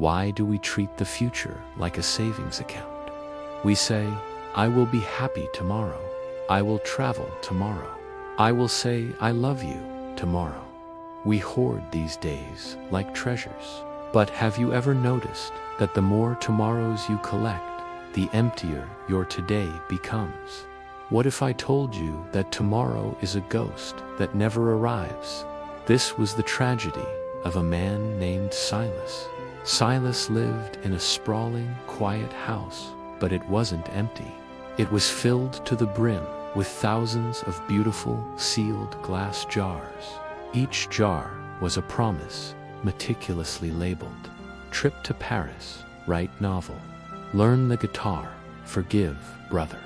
Why do we treat the future like a savings account? We say, I will be happy tomorrow. I will travel tomorrow. I will say I love you tomorrow. We hoard these days like treasures. But have you ever noticed that the more tomorrows you collect, the emptier your today becomes? What if I told you that tomorrow is a ghost that never arrives? This was the tragedy of a man named Silas. Silas lived in a sprawling, quiet house, but it wasn't empty. It was filled to the brim with thousands of beautiful, sealed glass jars. Each jar was a promise, meticulously labeled. Trip to Paris, write novel. Learn the guitar, forgive brother.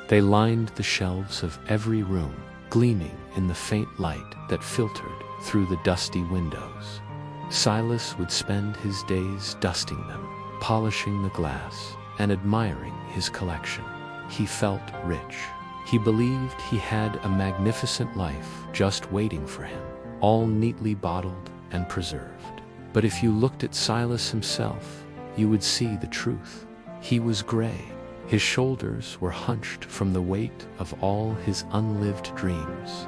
They lined the shelves of every room, gleaming in the faint light that filtered through the dusty windows. Silas would spend his days dusting them, polishing the glass, and admiring his collection. He felt rich. He believed he had a magnificent life just waiting for him, all neatly bottled and preserved. But if you looked at Silas himself, you would see the truth. He was gray. His shoulders were hunched from the weight of all his unlived dreams.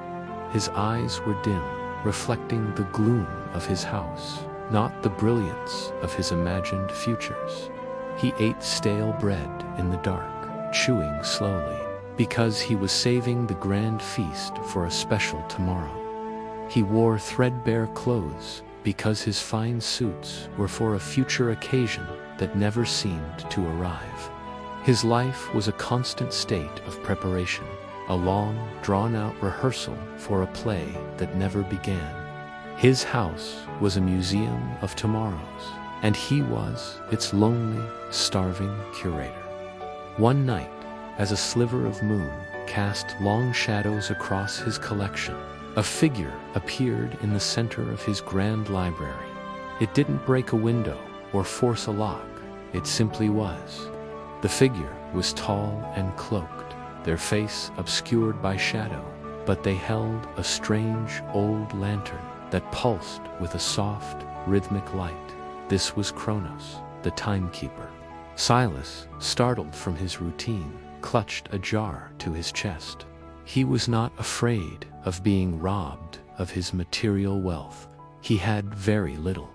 His eyes were dim, reflecting the gloom of his house, not the brilliance of his imagined futures. He ate stale bread in the dark, chewing slowly, because he was saving the grand feast for a special tomorrow. He wore threadbare clothes because his fine suits were for a future occasion that never seemed to arrive. His life was a constant state of preparation, a long, drawn-out rehearsal for a play that never began. His house was a museum of tomorrows, and he was its lonely, starving curator. One night, as a sliver of moon cast long shadows across his collection, a figure appeared in the center of his grand library. It didn't break a window or force a lock, it simply was. The figure was tall and cloaked, their face obscured by shadow, but they held a strange old lantern that pulsed with a soft, rhythmic light. This was Kronos, the Timekeeper. Silas, startled from his routine, clutched a jar to his chest. He was not afraid of being robbed of his material wealth. He had very little.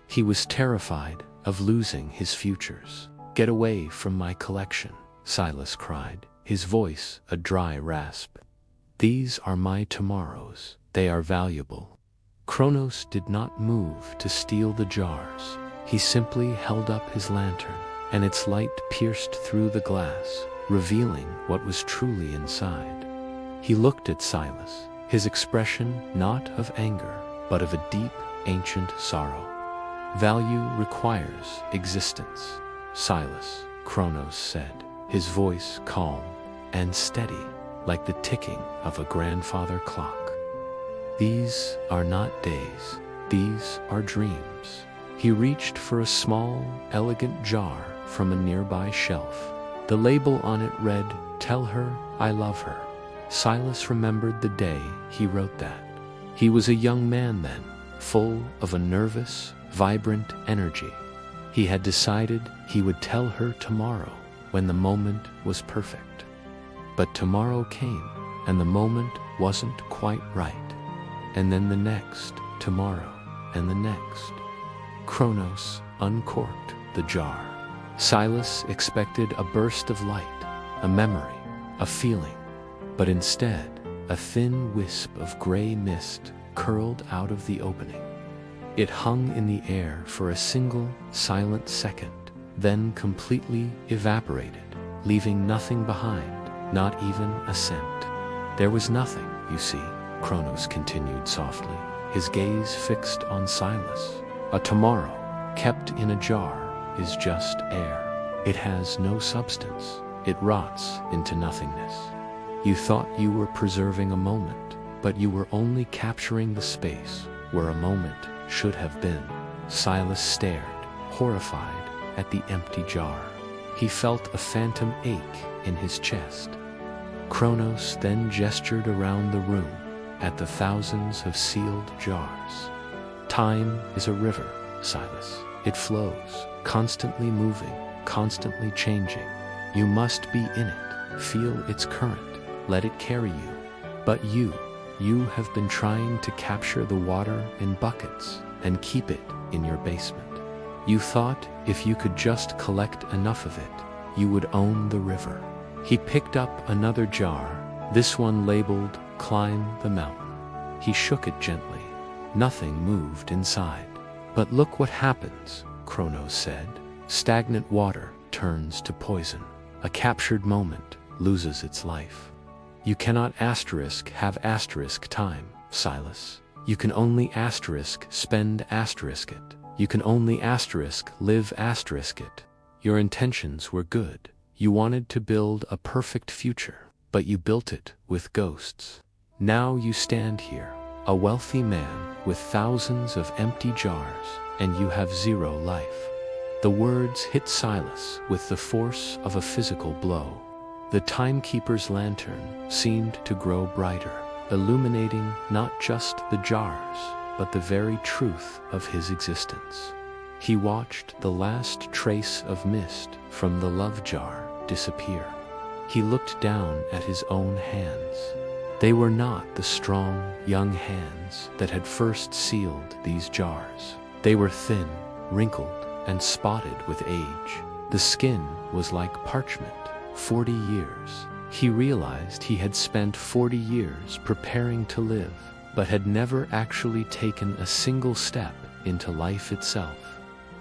He was terrified of losing his futures. Get away from my collection, Silas cried, his voice a dry rasp. These are my tomorrows. They are valuable. Kronos did not move to steal the jars. He simply held up his lantern, and its light pierced through the glass, revealing what was truly inside. He looked at Silas, his expression not of anger, but of a deep, ancient sorrow. Value requires existence, Silas, Kronos said, his voice calm and steady, like the ticking of a grandfather clock. These are not days, these are dreams. He reached for a small, elegant jar from a nearby shelf. The label on it read, "Tell her I love her." Silas remembered the day he wrote that. He was a young man then, full of a nervous, vibrant energy. He had decided he would tell her tomorrow when the moment was perfect. But tomorrow came, and the moment wasn't quite right. And then the next tomorrow, and the next. Kronos uncorked the jar. Silas expected a burst of light, a memory, a feeling. But instead, a thin wisp of gray mist curled out of the opening. It hung in the air for a single, silent second, then completely evaporated, leaving nothing behind, not even a scent. There was nothing, you see, Kronos continued softly, his gaze fixed on Silas. A tomorrow, kept in a jar, is just air. It has no substance. It rots into nothingness. You thought you were preserving a moment, but you were only capturing the space where a moment should have been. Silas stared, horrified, at the empty jar. He felt a phantom ache in his chest. Kronos then gestured around the room at the thousands of sealed jars. Time is a river, Silas. It flows, constantly moving, constantly changing. You must be in it, feel its current, let it carry you. But you have been trying to capture the water in buckets and keep it in your basement. You thought if you could just collect enough of it, you would own the river. He picked up another jar, this one labeled "Climb the Mountain." He shook it gently. Nothing moved inside. But look what happens, Kronos said. Stagnant water turns to poison. A captured moment loses its life. You cannot have time, Silas. You can only spend it. You can only live it. Your intentions were good. You wanted to build a perfect future, but you built it with ghosts. Now you stand here, a wealthy man with thousands of empty jars, and you have zero life. The words hit Silas with the force of a physical blow. The Timekeeper's lantern seemed to grow brighter, illuminating not just the jars, but the very truth of his existence. He watched the last trace of mist from the love jar disappear. He looked down at his own hands. They were not the strong, young hands that had first sealed these jars. They were thin, wrinkled, and spotted with age. The skin was like parchment. 40 years. He realized he had spent 40 years preparing to live, but had never actually taken a single step into life itself.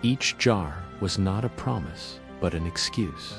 Each jar was not a promise, but an excuse.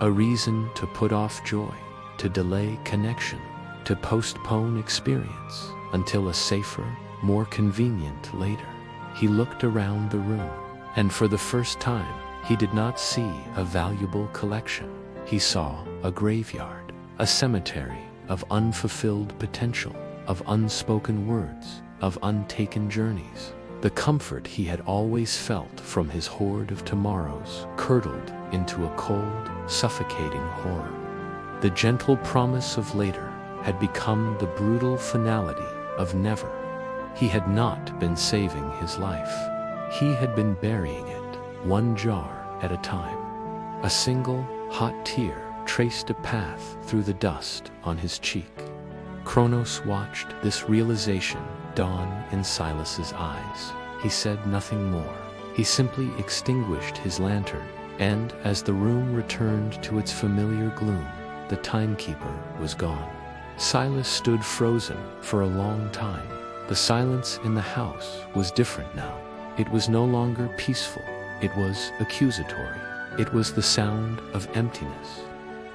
A reason to put off joy, to delay connection, to postpone experience until a safer, more convenient later. He looked around the room, and for the first time, he did not see a valuable collection. He saw a graveyard, a cemetery of unfulfilled potential, of unspoken words, of untaken journeys. The comfort he had always felt from his hoard of tomorrows curdled into a cold, suffocating horror. The gentle promise of later had become the brutal finality of never. He had not been saving his life. He had been burying it, one jar at a time. A single, hot tear traced a path through the dust on his cheek. Kronos watched this realization dawn in Silas's eyes. He said nothing more. He simply extinguished his lantern, and as the room returned to its familiar gloom, the Timekeeper was gone. Silas stood frozen for a long time. The silence in the house was different now. It was no longer peaceful. It was accusatory. It was the sound of emptiness.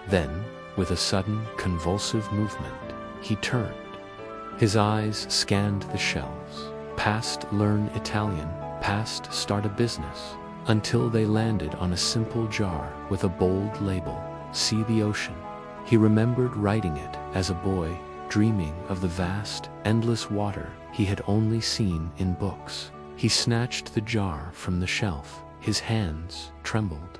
Then, with a sudden, convulsive movement, he turned. His eyes scanned the shelves, past learn Italian, past start a business, until they landed on a simple jar with a bold label, See the Ocean. He remembered writing it as a boy, dreaming of the vast, endless water he had only seen in books. He snatched the jar from the shelf. His hands trembled.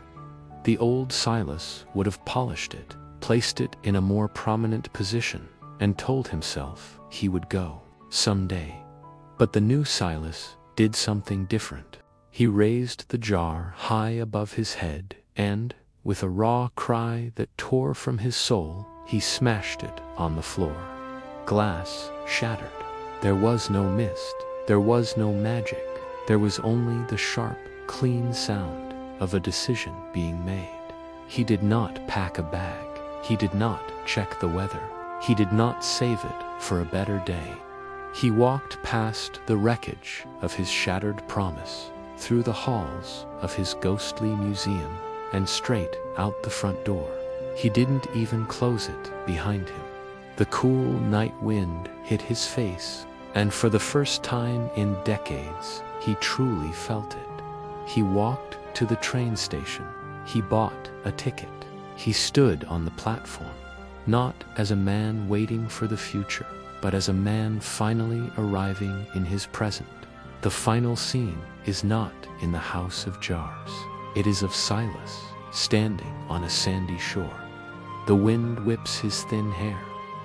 The old Silas would have polished it, placed it in a more prominent position, and told himself he would go someday. But the new Silas did something different. He raised the jar high above his head, and, with a raw cry that tore from his soul, he smashed it on the floor. Glass shattered. There was no mist. There was no magic. There was only the sharp, clean sound of a decision being made. He did not pack a bag. He did not check the weather. He did not save it for a better day. He walked past the wreckage of his shattered promise, through the halls of his ghostly museum, and straight out the front door. He didn't even close it behind him. The cool night wind hit his face, and for the first time in decades, he truly felt it. He walked to the train station. He bought a ticket. He stood on the platform, not as a man waiting for the future, but as a man finally arriving in his present. The final scene is not in the house of jars. It is of Silas, standing on a sandy shore. The wind whips his thin hair.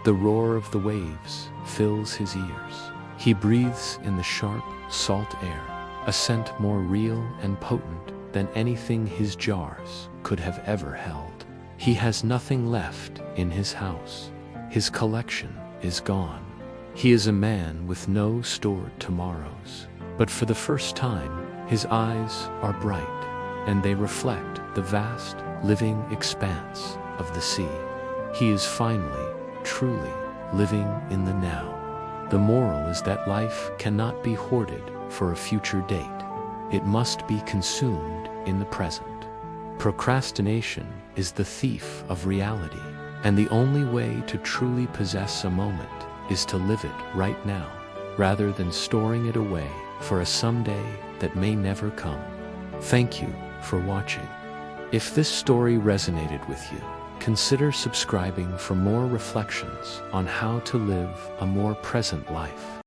The roar of the waves fills his ears. He breathes in the sharp, salt air. a scent more real and potent than anything his jars could have ever held. He has nothing left in his house. His collection is gone. He is a man with no stored tomorrows. But for the first time, his eyes are bright, and they reflect the vast, living expanse of the sea. He is finally, truly, living in the now. The moral is that life cannot be hoarded for a future date. It must be consumed in the present. Procrastination is the thief of reality, and the only way to truly possess a moment is to live it right now, rather than storing it away for a someday that may never come. Thank you for watching. If this story resonated with you, consider subscribing for more reflections on how to live a more present life.